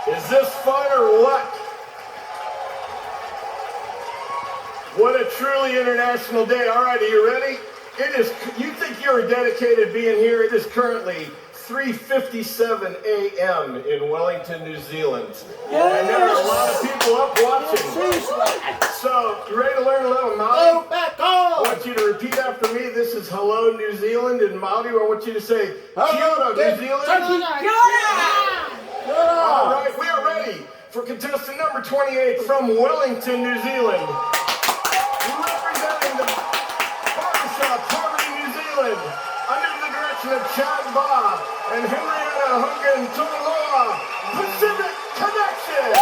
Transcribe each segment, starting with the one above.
Is this fun or what? What a truly international day. All right, are you ready? It is, you think you're dedicated being here? It is currently 3:57 a.m. in Wellington, New Zealand. Yes. And there are a lot of people up watching. Yes. So, you ready to learn a little Maori? I want you to repeat after me. This is hello, New Zealand. In Maori, I want you to say, Kia ora, New Zealand. Kia ora! All right, we are ready for contestant number 28 from Wellington, New Zealand. Representing the barbershop, Harmony, New Zealand, under the direction of Chad Ba and Henrietta Hungan Toloa, Pacific Connection!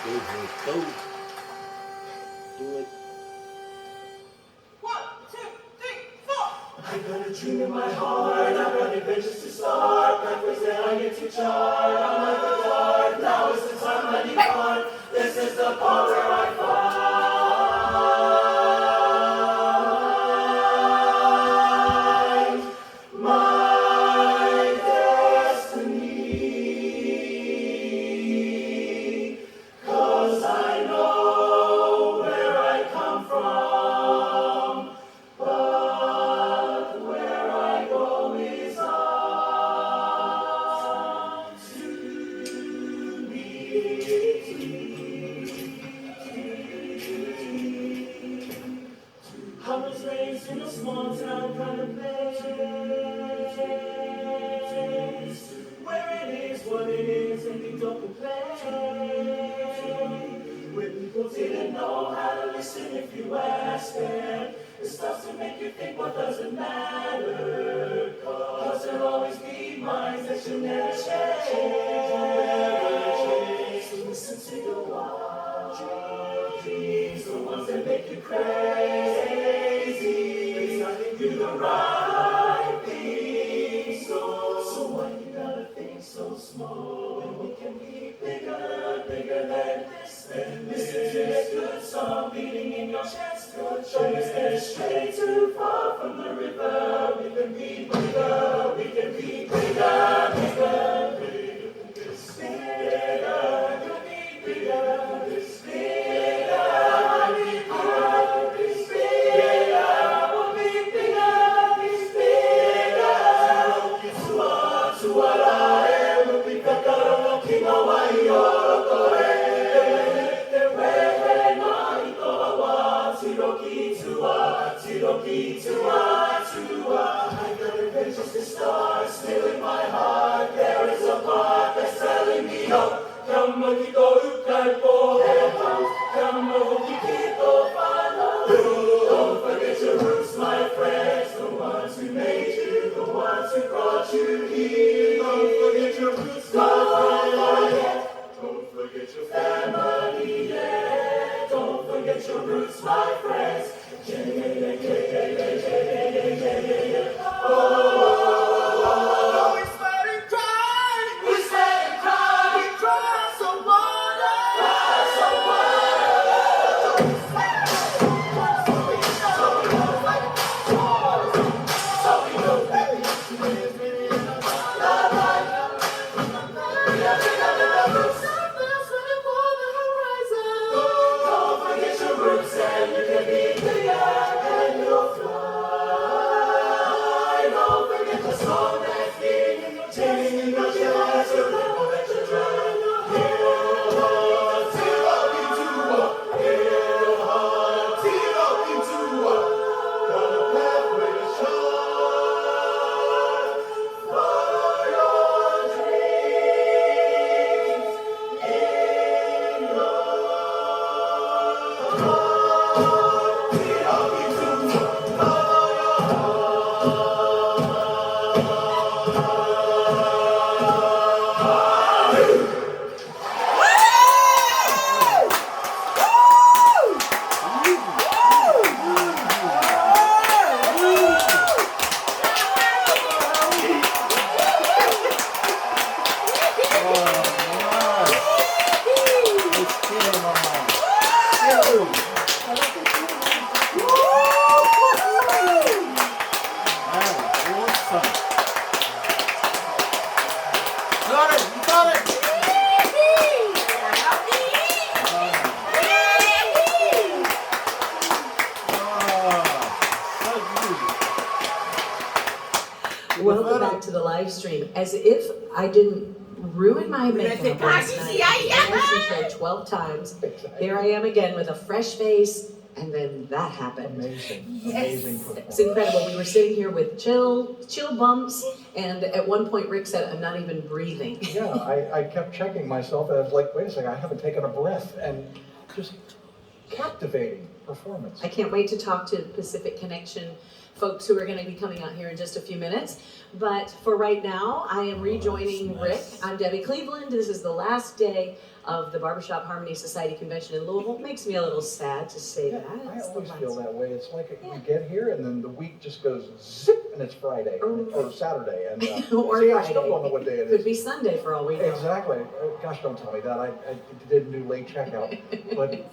Go. Do it. 1, 2, 3, 4. I got a dream in my heart, I've got adventures to start. Pathways that I get to chart. I'm like the dark, now is the time I depart. This is the part where I find my destiny. 'Cause I know where I come from, but where I go is up to me. I was raised in a small town kind of place, where it is what it is and you don't complain. Where people didn't know how to listen if you ask them. It starts to make you think what doesn't matter. 'Cause there'll always be minds that you'll never change. So listen to your wild dreams, the ones that make you crazy. You do the right thing. So why you gotta think so small? When we can be bigger, bigger than this. Listen to this good song beating in your chest. Good choice, headed straight too far from the river. We can be bigger, we can be bigger, bigger, bigger. This bigger, you be bigger. This bigger, we be bigger. This bigger, we'll be bigger. This bigger. To what I am, we'll be bigger. King of POGAUA. I got adventures to start, still in my heart. There is a part that's telling me no. Come on, Kiko, Ukaipo, come on, Kiko, don't forget your roots, my friends. The ones who made you, the ones who brought you here. Don't forget your roots, my friends. Don't forget your family, yeah. Don't forget your roots, my friends. Oh, we sweat and cry, we sweat and cry, we cry some water, so we know that we is really in our life. We are bigger than the roots, swimming for the horizon. Don't forget your roots and you can be bigger and you'll fly. Don't forget the song that's beating, changing your chest, your people that you drown. Tear up into got a pathway to shine for your dreams in your heart. Tear up into Welcome back to the live stream. As if I didn't ruin my makeup last night. I 12 times. Here I am again with a fresh face, and then that happened. Amazing. Yes. Amazing performance. It's incredible. We were sitting here with chill bumps, and at one point Rick said, "I'm not even breathing." Yeah, I kept checking myself, and I was like, wait a second, I haven't taken a breath, and just captivating performance. I can't wait to talk to Pacific Connection folks who are going to be coming out here in just a few minutes. But for right now, I am rejoining Rick. I'm Debbie Cleveland. This is the last day of the Barbershop Harmony Society Convention in Louisville. Makes me a little sad to say that. I It's the always last feel that way. It's like we get here and then the week just goes zip and it's Friday or Saturday. And Or see, I Friday. still don't know what day it Could is. be Sunday for all we know. Exactly. Gosh, don't tell me that. I didn't do late checkout. But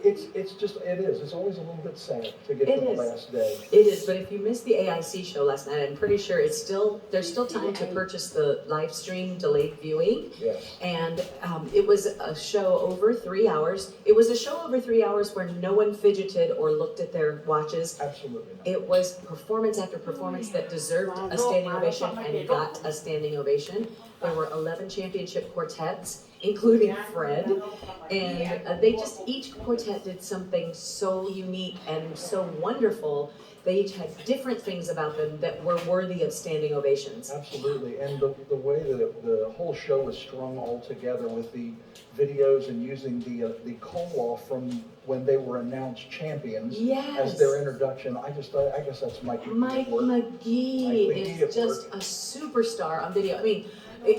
it's just, it is. It's always a little bit sad to get It to the is. last day. It is, but if you missed the AIC show last night, I'm pretty sure there's still time to purchase the live stream delayed viewing. Yes. And it was a show over 3 hours. It was a show over 3 hours where no one fidgeted or looked at their watches. Absolutely not. It was performance after performance that deserved a standing ovation and got a standing ovation. There were 11 championship quartets, including Fred, and each quartet did something so unique and so wonderful. They each had different things about them that were worthy of standing ovations. Absolutely, and the way that the whole show was strung all together with the videos and using the call-off from when they were announced champions as their introduction, I guess that's Mike McGee is just a superstar on video. I mean,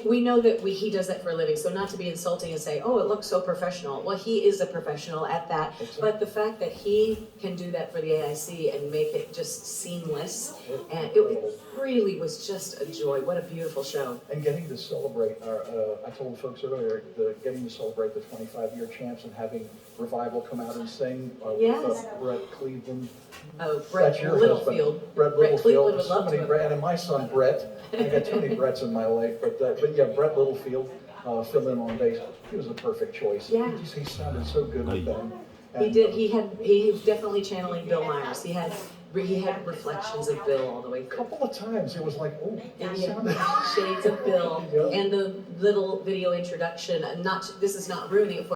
we know that he does that for a living, so not to be insulting and say, oh, it looks so professional. Well, he is a professional at that, but the fact that he can do that for the AIC and make it just seamless, and it really was just a joy. What a beautiful show. And getting to celebrate, I told folks earlier, getting to celebrate the 25-year champs and having Revival come out and sing with Brett Cleveland. Oh, Brett That's your Littlefield. husband. Brett Cleveland Littlefield. would love to have Brett, and my son Brett. I got too many Bretts in my life, but yeah, Brett Littlefield fill in on bass. He was a perfect choice. Yeah. He sounded so good with them. He did. He was definitely channeling Bill Myers. He had reflections of Bill all the way A through. couple of times it was like, oh, And it he had sounded. shades of Bill, Yeah. and the little video introduction. This is not ruining it for